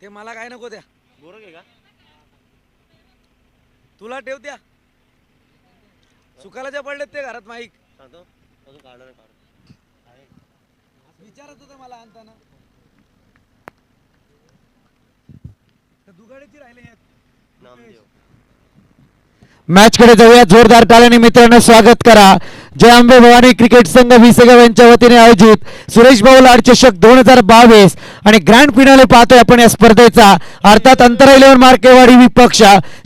ते मला काय नको द्या गोरख आहे का तुला ठेव द्या सुकाला ज्या पडलेत ते घरात माईक सांगतो अजून काढणार नाही विचारत होतं मला आणताना दुगाड्याची राहिले नामदेव मॅच कडे जाऊया. जोरदार टाळ्याने मित्रांनो स्वागत करा. जय अंबे भवानी क्रिकेट संघ विसेगाव यांच्या वतीने आयोजित सुरेश भाऊ लाड चषक 2022 आणि ग्रँड फिनाले पाहतोय आपण या स्पर्धेचा. अर्थात अंतरा 11 मार्केवाडी विपक्ष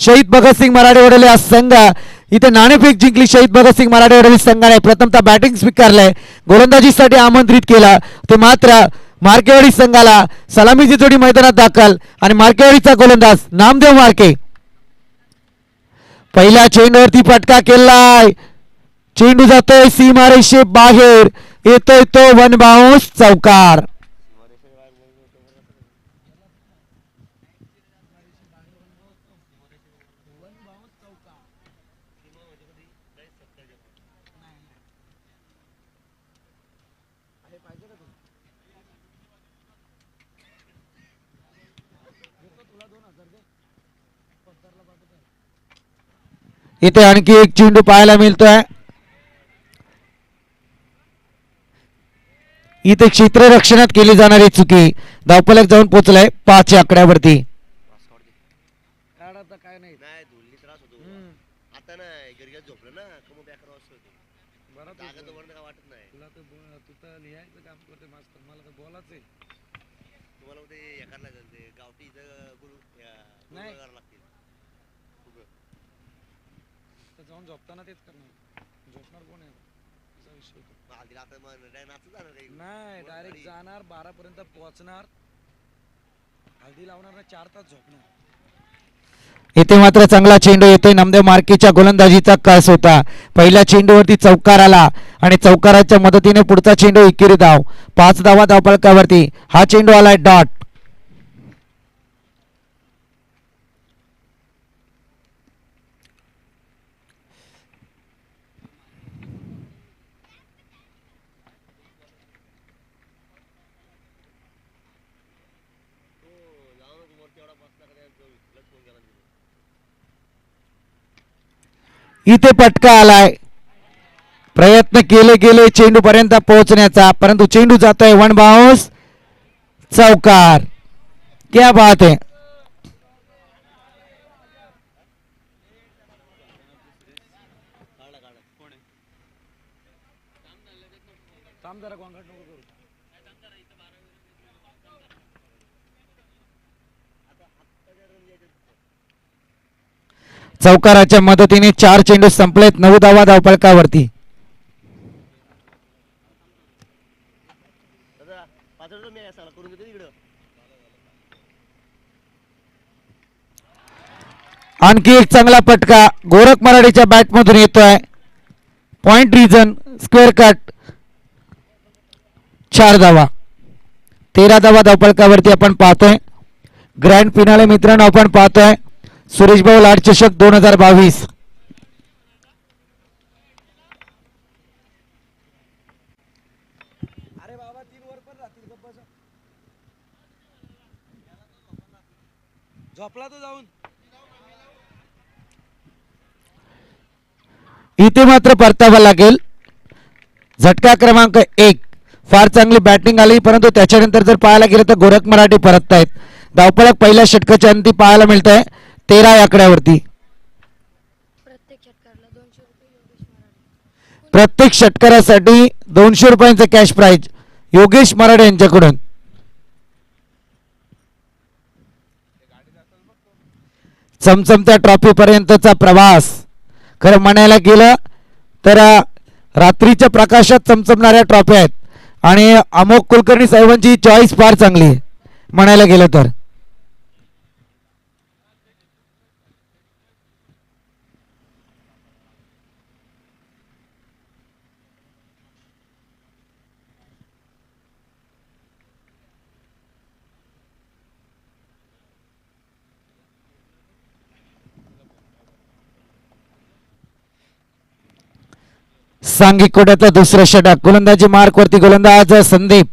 शहीद भगतसिंग मराठेवाडी हा संघ इथे नाणेफेक जिंकली. शहीद भगतसिंग मराठेवाडी संघाने प्रथमतः बॅटिंग स्वीकारलंय. गोलंदाजीसाठी आमंत्रित केला ते मात्र मार्केवाडी संघाला सलामीची जोडी मैदानात दाखल आणि मार्केवाडीचा गोलंदाज नामदेव मार्के पहिल्या चेंडूवरती फटका केलाय. चेंडू जातोय सीमारेषे बाहेर येतोय तो वन बाउंस चौकार. इथे आणखी एक चेंडू पाहायला मिळतोय. इथे क्षेत्ररक्षणात केली जाणारी चुकी धावफलक जाऊन पोहोचलाय 5 आकड्यावरती. काय नाही नाही धुलनी त्रास होतो आता नाही गिरग्यात झोपलं ना कमो बॅकर असतो बरं कागद वगैरे काय वाटत नाही तुला तर तू तर लिहायचं काम करते मास्तर मला तर बोलायचंय तुम्हाला ते हे करायला लागेल ते गावठी गुरु नाही. करायला लागतील तर जाऊन झोपताना तेच करणार झोपणार कोण आहे असा विषय होतो. हल्ली आता मग नाचत जाणार काही नाही डायरेक्ट जाणार 12 पर्यंत पोहोचणार हल्दी लावणार ना 4 तास झोपणार. इथे मात्र चांगला चेंडू येतोय. नामदेव मार्केच्या गोलंदाजीचा कस होता. पहिल्या चेंडूवरती चौकार आला आणि चौकाराच्या मदतीने पुढचा चेंडू एकेरी धाव 5 धावा धावफलकावरती. हा चेंडू आलाय डॉट. इथे फटका आलाय. प्रयत्न केले गेले चेंडू पर्यंत पोहोचण्याचा परंतु चेंडू जातोय वन बाउंस चौकार. क्या बात है. थांब जरा गोंगाट नको करू. चौकाराच्या मदतीने 4 चेंडू संपलेत. 9 धावा धावफलकावरती. करून देतो इकडं आणखी एक चांगला फटका गोरख मराठीच्या बॅट मधून येतोय. पॉइंट रिजन स्क्वेअर कट 4 धावा 13 धावा धावफलकावरती आपण पाहतोय. ग्रँड फिनाले मित्रांनो आपण पाहतोय सुरेश भाऊ लाड चषक 2022. अरे बाबा 3 वर पण राहतील गप्प बसा. झोपला तो जाऊन इथे मात्र परतावा लागेल. झटका क्रमांक 1 फार चांगली बॅटिंग आली परंतु त्याच्यानंतर जर पाहायला गेलं तर गोरख मराठी परततायत. धावफलक पहिल्या षटकाच्या अंती पाहायला मिळतंय 13 आकड्यावरती. प्रत्येक षटकारासाठी 200 रुपयांचं कॅश प्राइज योगेश मराठे यांच्याकडून. चमचमत्या ट्रॉफी पर्यंतचा प्रवास खरं म्हणायला गेलं तर रात्रीच्या प्रकाशात चमचमणाऱ्या ट्रॉफी आहेत आणि अमोक कुलकर्णी साहेबांची चॉईस फार चांगली आहे म्हणायला गेलं तर. सांघिक कोट्यातलं दुसरं षटक. गोलंदाजी मार्क वरती गोलंदाज संदीप.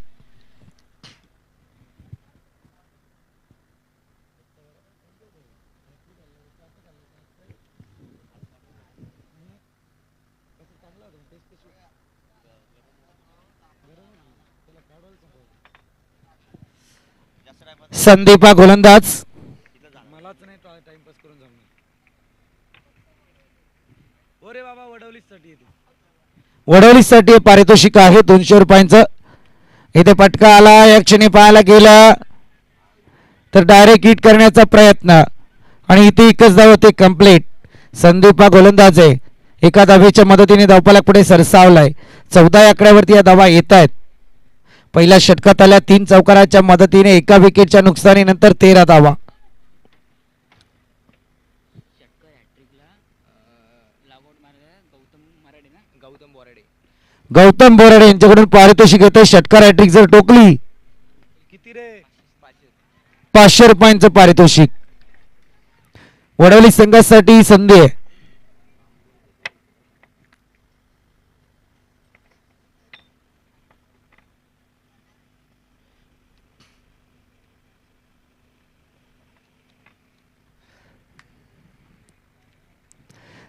संदीप हा गोलंदाज. मलाच नाही टाइमपास करून जमणार. ओरे बाबा वडवलीसाठी येते. वडवलीसाठी पारितोषिक आहे 200 रुपयांचं. इथे फटका आला. या क्षणी पाहायला गेलं तर डायरेक्ट हिट करण्याचा प्रयत्न आणि इथे एकच धाव होते कंप्लीट. संदीप हा गोलंदाज आहे. एका धावेच्या मदतीने धावफलक पुढे सरसावलाय. 14 आकड्यावरती या धावा येत आहेत. पहिल्या षटकात आल्या 3 चौकाराच्या मदतीने एका विकेटच्या नुकसानीनंतर 13 धावा. गौतम बोराडे यांच्याकडून पारितोषिक येते. षटकार हॅट्रिक जर टोकली किती रे? 500 रुपयांचं पारितोषिक. वडवली संघासाठी संधी आहे.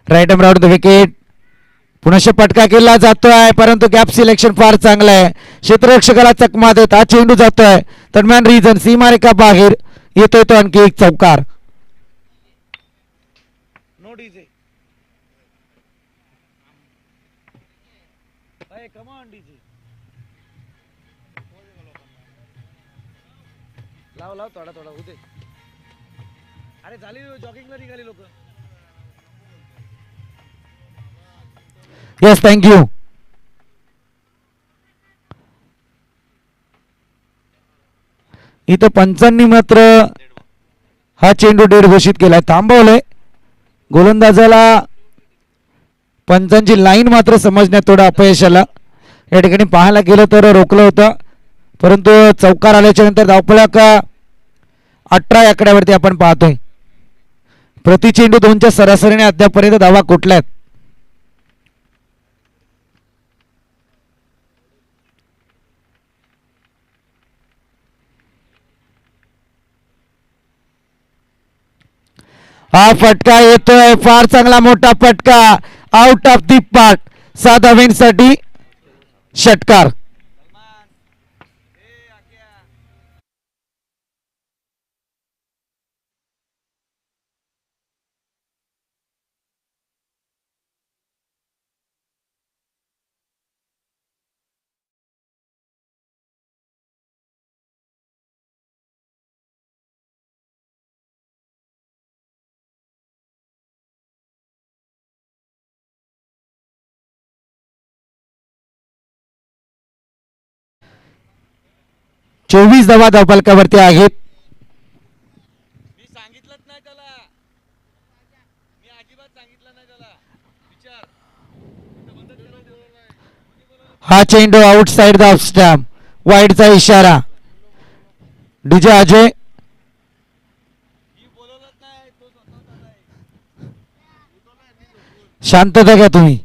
Right arm round the wicket. पुनश्च फटका केला जातोय परंतु गॅप सिलेक्शन फार चांगलं आहे. क्षेत्ररक्षकाला चकमा देत हा चेंडू जातोय दरम्यान रिजन सीमारेखा बाहेर येतोय तो आणखी एक चौकार. नो डीजे. अरे कम ऑन डीजे. लाव लाव थोडा थोडा होते. अरे झाली जॉगिंगला निघाली लोक. Yes thank you. इथं पंचांनी मात्र हा चेंडू डेड घोषित केलाय. थांबवलंय. गोलंदाजाला पंचांची लाईन मात्र समजण्यात थोडं अपयश आलं. या ठिकाणी पाहायला गेलं तर रोखलं होतं परंतु चौकार आल्याच्या नंतर धावफलक 18 आकड्यावरती आपण पाहतोय. प्रति चेंडू 2च्या सरासरीने अद्यापर्यंत धावा कुठल्यात. हा फटका येतोय फार चांगला मोठा फटका आउट ऑफ दी पार्ट. 7 धावांसाठी षटकार. चोवीस धावा धावफलकावरती आहेत. मी सांगितलंच नाही त्याला. मी अजिबात सांगितलं नाही त्याला. विचार. हा चेंडू आउटसाइड द ऑफ स्टॅम्प. वाईडचा इशारा. डीजे अजय मी बोलवलंच नाही. तो स्वतःच आलाय. शांतता घ्या तुम्ही.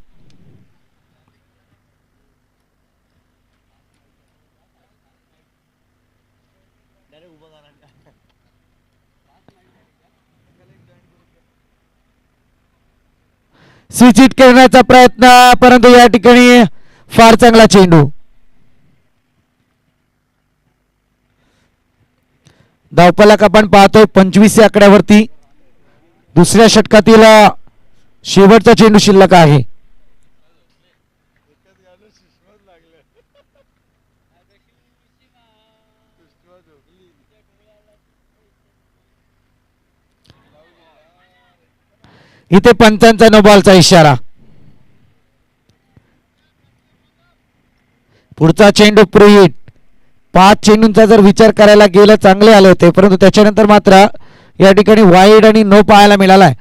स्विच हिट करण्याचा प्रयत्न परंतु या ठिकाणी फार चांगला चेंडू. धावफलक आपण पाहतोय 25 आकड्यावरती. दुसऱ्या षटकातील शेवटचा चेंडू शिल्लक आहे. इथे पंचांचा नो बॉलचा इशारा. पुढचा चेंडू प्रीहिट. 5 चेंडूंचा जर विचार करायला गेलं चांगले आले होते परंतु त्याच्यानंतर मात्र या ठिकाणी वाईड आणि नो पाहायला मिळालाय.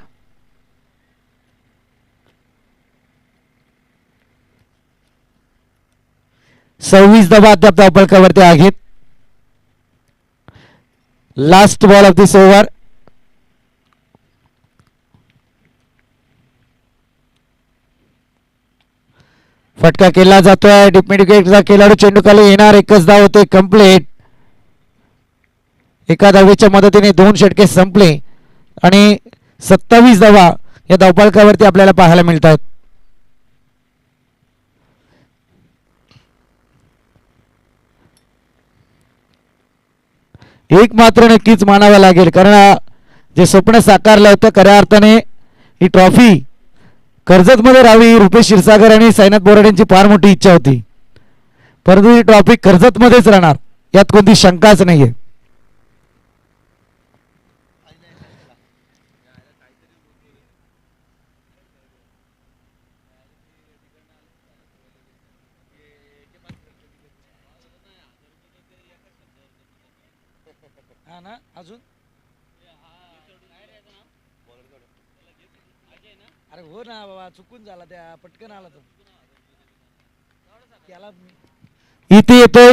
सव्वीस धावा अद्याप धावफलकावरती आहेत. Last ball of this over. फटका केला जातोय. डिप विकेटचा खेळाडू चेंडू खाली येणार. एकच धाव होते कंप्लीट. एका धावेच्या मदतीने 2 षटके संपले आणि 27 धावा या धावफलकावरती आपल्याला पाहायला मिळतात. एक मात्र नक्कीच मानावं लागेल, कारण जे स्वप्न साकारलं होतं खऱ्या अर्थाने ही ट्रॉफी कर्जतमध्ये राहावी ही रुपेश क्षीरसागर आणि साईनाथ बोराडेंची फार मोठी इच्छा होती, परंतु ही ट्रॉफी कर्जतमध्येच राहणार यात कोणती शंकाच नाहीये. हा ना अजून अरे हो ना बाबा, चुकून झाला, त्या पटकन आला तो त्याला. इथे येतोय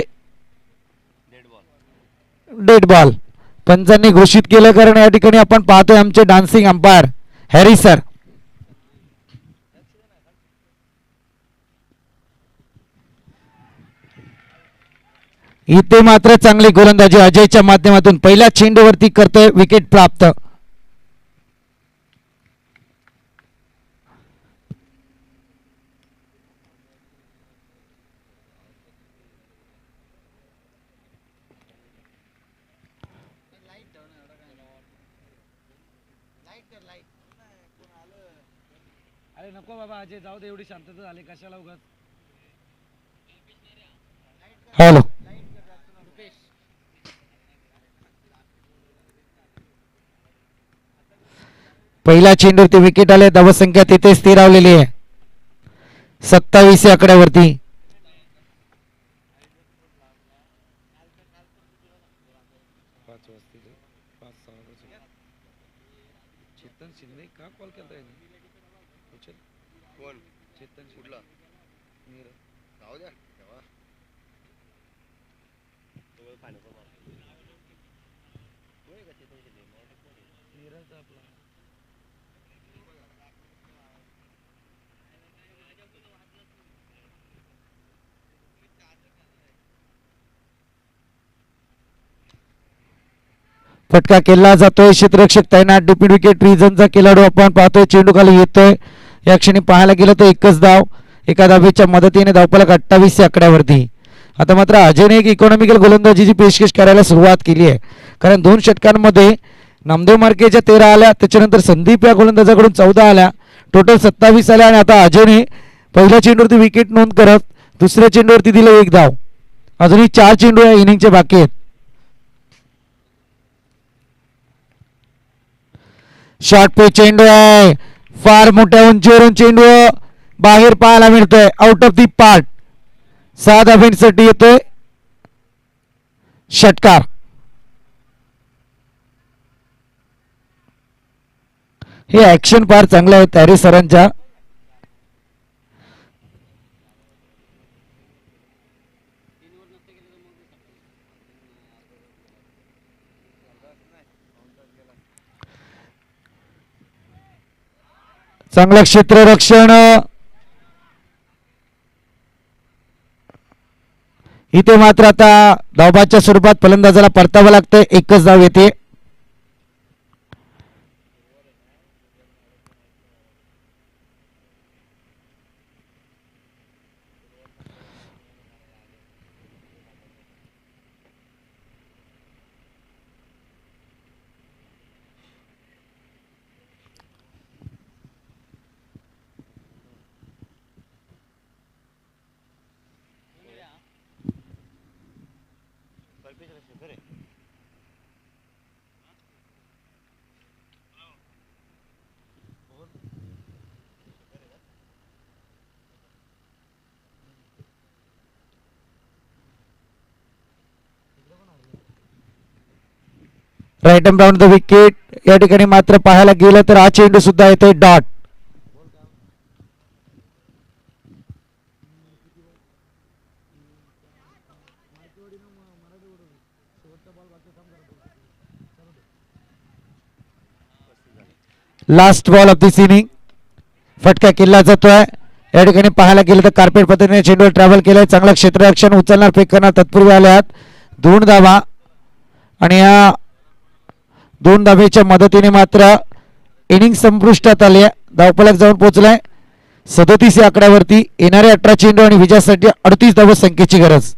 डेड बॉल. डेड बॉल पंचांनी घोषित केलं, कारण या ठिकाणी आपण पाहतोय आमचे डान्सिंग अंपायर हॅरी सर. इथे मात्र चांगली गोलंदाजी अजयच्या माध्यमातून पहिल्या चेंडूवरती करतोय विकेट प्राप्त. अरे नको बाबा अजय, जाऊ दे, एवढी शांतता झाली कशाला उगाच. हॅलो, पहिल्या चेंडूवरती विकेट आले. धावसंख्या तिथे स्थिरावलेली आहे 27 या आकड्यावरती. चेतन शिंदे का कॉल केला कोण? चेतन कुठला? जाऊ द्या तेव्हा तो पाण्याचा मार. होय का चेतन शिंदे? नीरज आपला. फटका केला जातोय. क्षेत्ररक्षक तैनात. डिपिड विकेट रिजनचा खेळाडू आपण पाहतोय चेंडू खाली येतोय. या क्षणी पाहायला गेलं तर एकच धाव. एका धावेच्या मदतीने धावफलक 28 या आकड्यावरती. आता मात्र अजयने एक इकॉनॉमिकल गोलंदाजीची पेशकश करायला सुरुवात केली आहे, कारण 2 षटकांमध्ये नामदेव मार्केच्या 13 आल्या, त्याच्यानंतर संदीप या गोलंदाजाकडून 14 आल्या, टोटल 27 आल्या. आणि आता अजयने पहिल्या चेंडूवरती विकेट नोंद करत दुसऱ्या चेंडूवरती दिलं 1 धाव. अजूनही 4 चेंडू या इनिंगचे बाकी आहेत. शॉर्ट पे चेंडू आहे. फार मोठ्या उंचीवरून चेंडू बाहेर पाहायला मिळतोय, आउट ऑफ दी पार्ट. 6 धावांसाठी येतोय षटकार. हे ऍक्शन फार चांगलं आहे तॅरी सरांच्या. चांगलं क्षेत्ररक्षण. इथे मात्र आता धावबादच्या स्वरूपात फलंदाजाला परतावं लागतंय. एकच धाव येते. Right arm down the wicket. या ठिकाणी मात्र पाहायला गेलं तर हा चेंडू सुद्धा येतोय dot. Last ball of this inning. फटका केला जातोय. या ठिकाणी पाहायला गेलं तर कार्पेट पद्धतीने चेंडूवर ट्रॅव्हल केलंय. चांगलं क्षेत्ररक्षण, उचलणार फेक करणार तत्पूर्वी आल्यात 2 धावा आणि या 2 धावेच्या मदतीने मात्र इनिंग संपुष्टात आली आहे. धावफलक जाऊन पोहोचलाय 37 या आकड्यावरती. येणारे 18 चेंडू आणि विजयासाठी 38 धाव संख्येची गरज.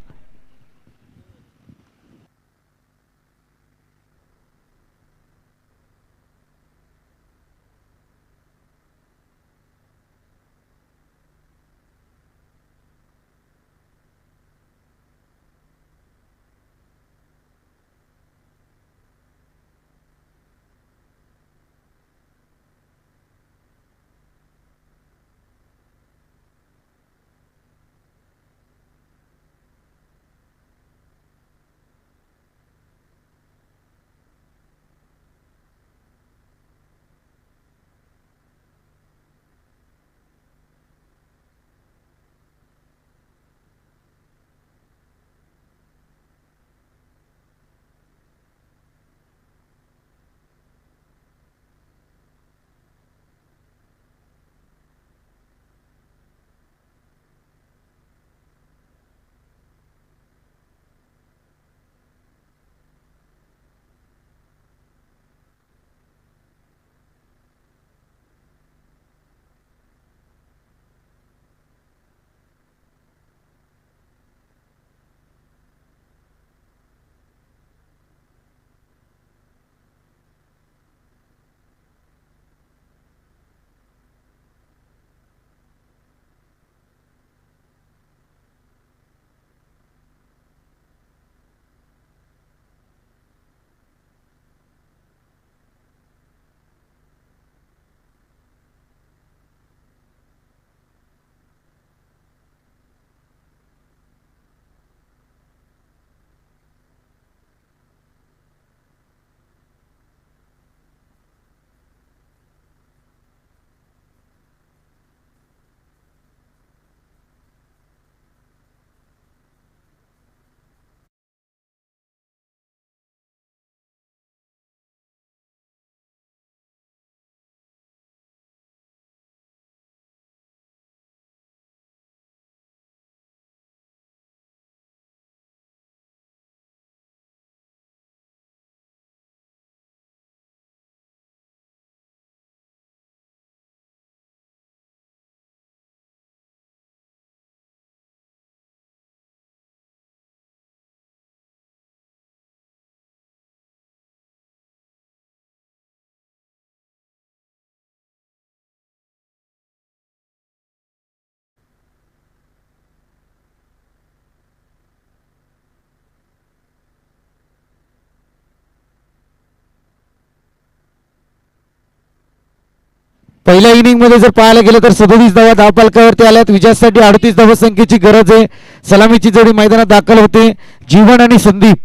पहिल्या इनिंग मध्ये जर पाहायला गेलं तर 37 धावा धावफलकावरती आल्यात. विजयासाठी 38 धाव संख्येची गरज आहे. सलामीची जोडी मैदानात दाखल होते. जीवन आणि संदीप.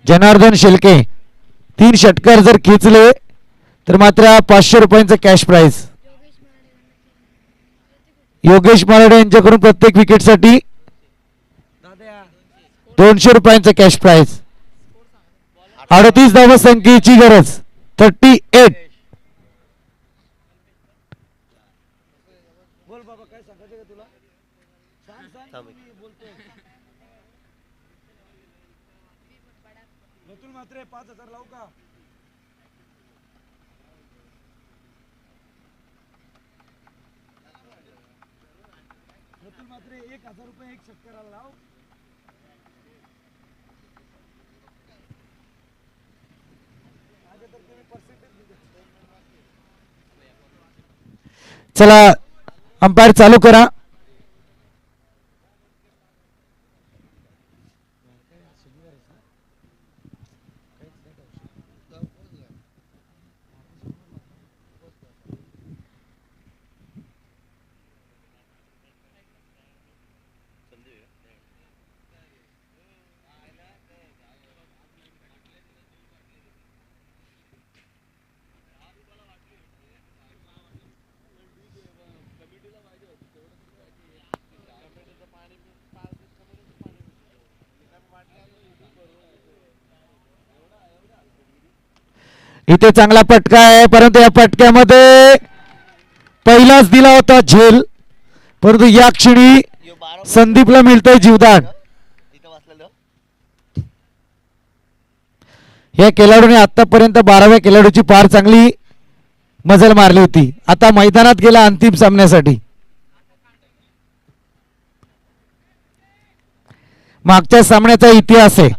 जनार्दन शेलके 3 षटकार जर खेचले तर मात्र 500 रुपयांचं कॅश प्राइज. योगेश माराडे यांच्याकडून प्रत्येक विकेटसाठी दाद्या 200 रुपयांचं कॅश प्राइज. 38 धाव संख्येची गरज. 38. बोल बाबा काय सांगायचं का तुला? सांग सांग थांब. मी बोलतोय. रतुल मात्रे 5000 लावू का? रतुल मात्रे 1000 रुपये एक षटकाराला लाव. माझ्यातर्फे मी पर्सेंटेज देतो. चला अंपायर चालू करा. इथे चांगला फटका आहे, परंतु या फटक्यामध्ये पहिलाच दिला होता झेल, परंतु या क्षणी यो 12 संदीपला मिळतंय जीवदान. इथं वाचलेलं या खेळाडूने आतापर्यंत 12व्या खेळाडूची फार चांगली मजल मारली होती. आता मैदानात गेला अंतिम सामन्यासाठी. मागच्या सामन्याचा इतिहास आहे.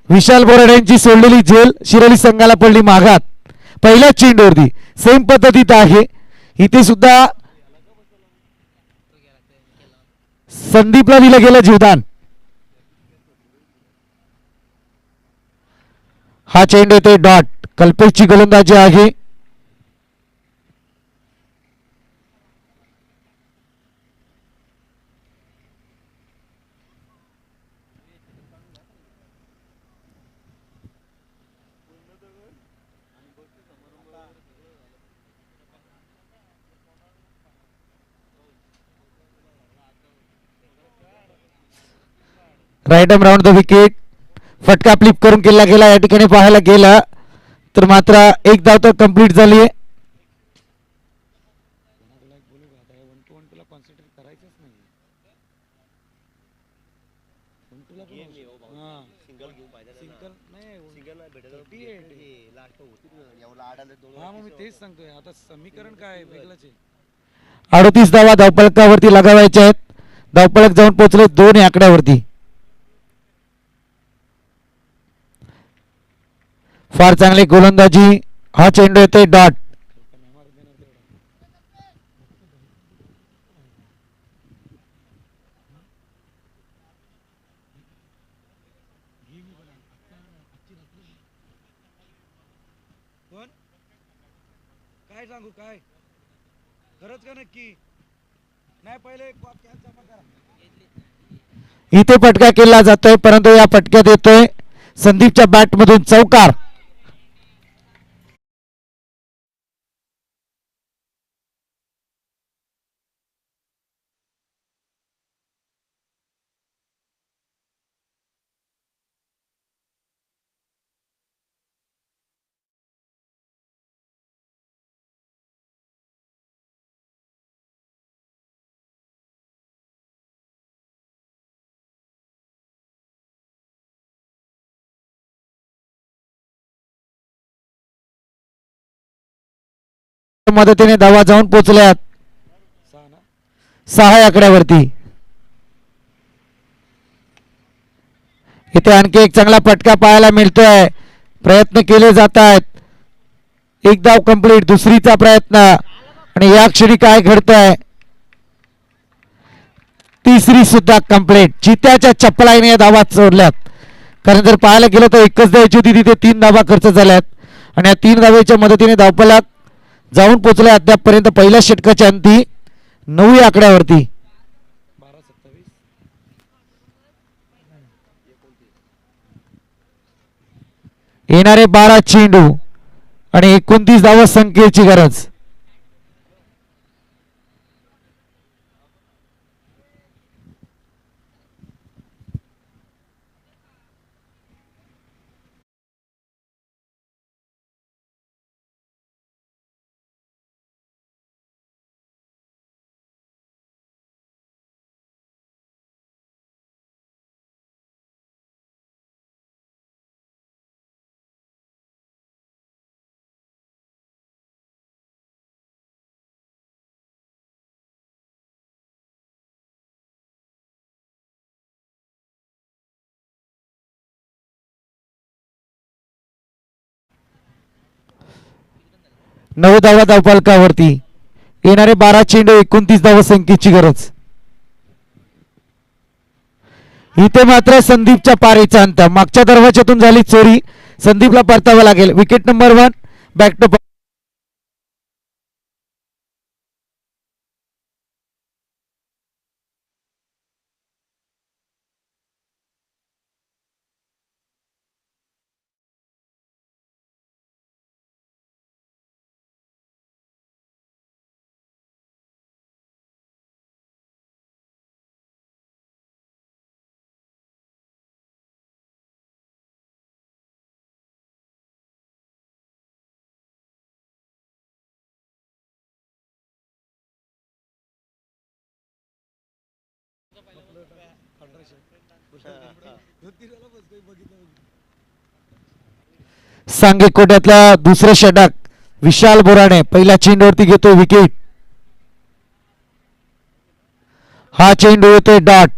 विशाल बोराडे यांची सोडलेली झेल शिरोली संघाला पडली माघात पहिल्याच चेंडूवरती. सेम पद्धतीत आहे इथे सुद्धा संदीपला दिलं गेलं जीवदान. हा चेंडू येते डॉट. कल्पेशची गोलंदाजी आहे. Right arm round the wicket. फटका फ्लिप करून केला गेला. या ठिकाणी पाहायला गेला तर मात्र एक धाव तर कंप्लीट झाली आहे. तुला कॉन्सन्ट्रेट करायचंच नाही. सिंगल घेऊन पाहिजे सिंगल नाही सिंगल नाही भेटत लास्ट होती एवढा आडाले दोन हा, मग मी तेच सांगतोय. आता समीकरण काय आहे? वेगळंच आहे. 38 धावा धावफलकावरती लगावायच्या आहेत. धावफलक जाऊन पोहोचले 2 या आकड्यावरती. फार चांगली गोलंदाजी. हा चेंडू येतोय डॉट. कोण काय सांगू? काय खरंच का नक्की? नाही, पहिले एक कॅच जमा करा. इथे फटका केला जातोय, परंतु या फटक्यात येतोय संदीपच्या बॅट मधून चौकार. मदतीने धावा जाऊन पोहोचल्यात 6 या आकड्यावरती. इथे आणखी एक चांगला फटका पाहायला मिळतोय. प्रयत्न केले जात आहेत. एक धाव कंप्लीट. दुसरीचा प्रयत्न आणि या क्षणी काय घडतंय? तिसरी सुद्धा कंप्लीट. चित्याच्या चपलाईने या धावा सोडल्यात. कारण जर पाहायला गेलं तर एकच द्यायची होती, तिथे 3 धावा खर्च झाल्यात आणि या 3 धावेच्या मदतीने धावफलक जाऊन पोहोचले अद्यापपर्यंत पहिल्या षटकाच्या अंती 9 या आकड्यावरती. 12-27 येणारे 12 चेंडू आणि 29 धावा संख्येची गरज. नऊ धावा धावफलकावरती. येणारे 12 चेंडू 29 धावा संख्येची गरज. इथे मात्र संदीपच्या पारीचा अंत. मागच्या दरवाज्यातून झाली चोरी. संदीपला परतावं लागेल. विकेट नंबर 1 बॅक टू आपलं पांढरा शर्ट. 2-3 वेळा बघितलं बघितलं. सांगे कोट्यातला दुसरे षटक विशाल बोराडे पहिल्या चेंडूवरती घेतो विकेट. हा चेंडू येतोय डॉट.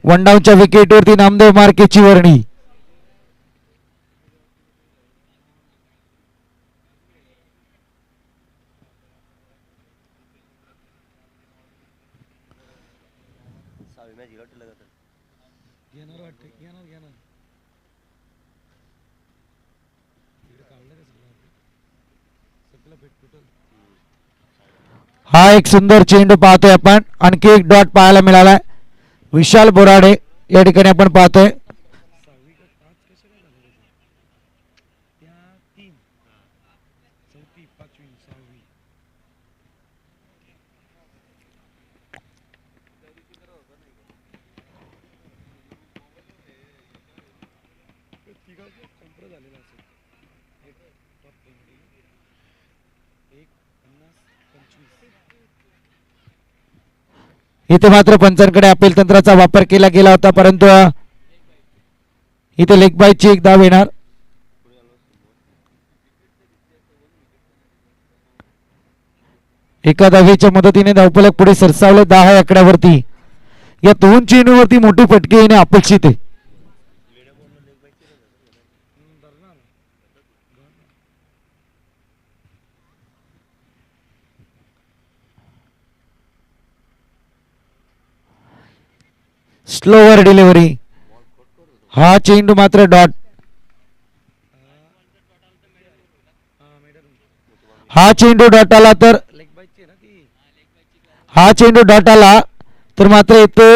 वनडाऊनच्या विकेटवरती नामदेव मार्केची वर्णी. सहावी मॅच गेला वाटतं लगातार. घेणार वाटतं घेणार. इकडे काढलं का सगळं भेट टोटल. हा एक सुंदर चेंडू पाहतोय आपण. आणखी एक डॉट पाहायला मिळालाय विशाल बोराडे या ठिकाणी आपण पाहतोय. 6वी का 5 कसे काय झाले त्या 3 4थी 5वी 6वी. तिघांचं संपर्क झालेला असेल. एक टॉप 10 मध्ये एक 50-25. इथे मात्र पंचांकडे अपील तंत्राचा वापर केला गेला होता परंतु इथे लेग बायची एक धाव येणार. एका धावेच्या मदतीने धावफलक पुढे सरसावले 10 या आकड्यावरती. या दोन चेंडूवरती मोठी फटके येणे अपेक्षित आहे. धरणार स्लोवर डिलिव्हरी. हा चेंडू मात्र डॉट. हा चेंडू डॉट आला तर लेग बाईची ना ती. हा चेंडू डॉट आला तर मात्र इथे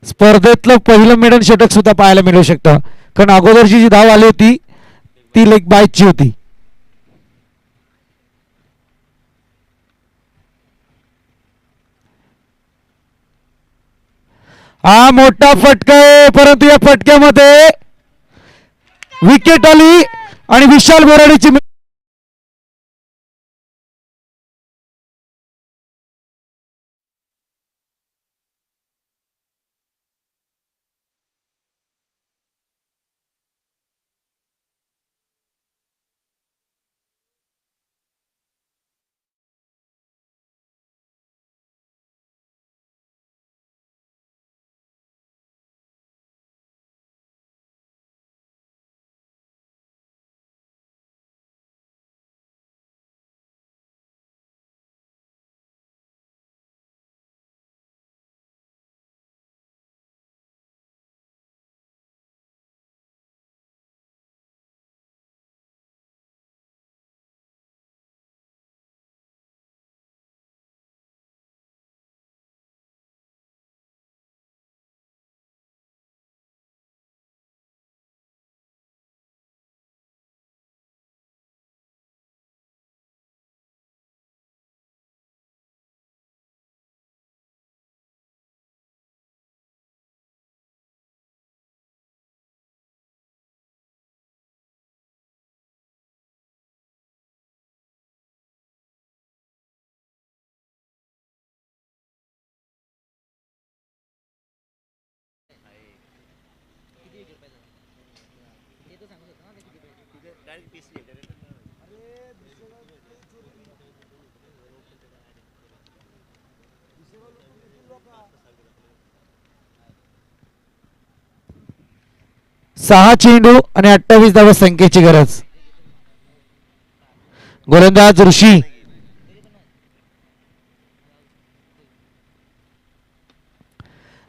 स्पर्धेतलं पहिलं मेडन षटक सुद्धा पाहायला मिळू शकतं. कारण अगोदरची जी धाव आली होती ती लेग बायची होती. हा मोठा फटका आहे परंतु या फटक्यामध्ये विकेट आली आणि विशाल बोराडेची डायरेक्ट पीस सहा चेंडू आणि 28 धावा संख्येची गरज. गोलंदाज ऋषी.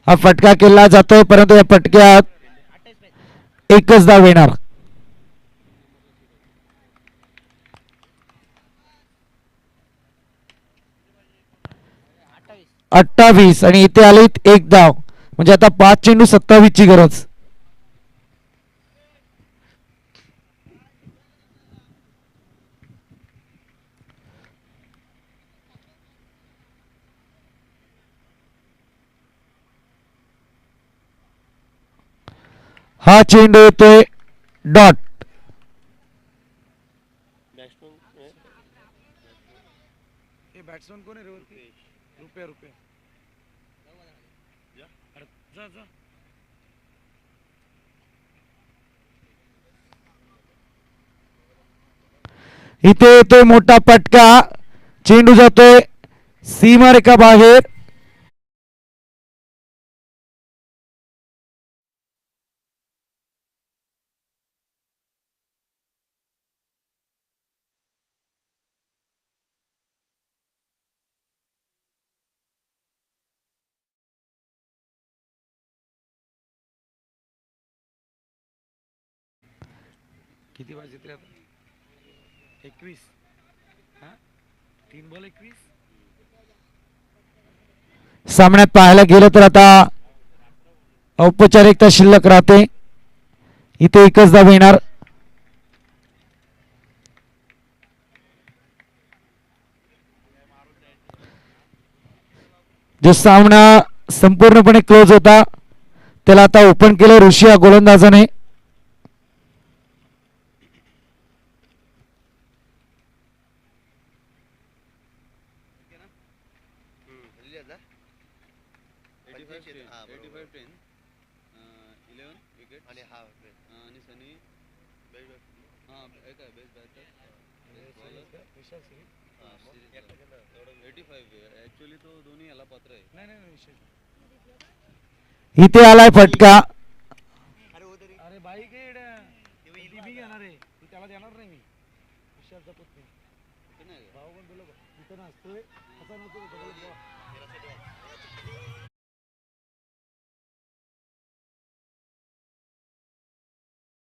हा फटका केला जातोय परंतु या फटक्यात एकच धाव येणार. अठ्ठावीस आणि इथे आलीत एक धाव म्हणजे आता 5 चेंडू 27 ची गरज. हा चेंडू येतोय डॉट. हे बॅट्समन कोण आहे रे वरती? रुपया जा जा. इथे येतोय मोठा पटका, चेंडू जातोय सीमारेखा बाहेर. किती वाजले आता? 21. हा 3 बॉल 21. सामन्यात पाहायला गेलं तर आता औपचारिकता शिल्लक राहते. इथे एकच धाव येणार. जो सामना संपूर्णपणे क्लोज होता त्याला आता ओपन केलं ऋषिया गोलंदाजाने. लिहिलं ना? 85 85, हा, बरोबर. 85 10 11 विकेट आणि हा आणि सनी हां एक आहे बेस्ट बॅटर विशाल सिरीज. 85 ॲक्च्युली तो दोन्ही याला पात्र आहे. नाही नाही नाही, विशेष. इथे आलाय फटका. अरे हो तरी अरे बाई काय ती मी घेणार आहे, ती त्याला देणार नाही मी. विशालचा पुतणी ते नाही का? भाऊ पण तुला इथं नसतोय असा नव्हतो.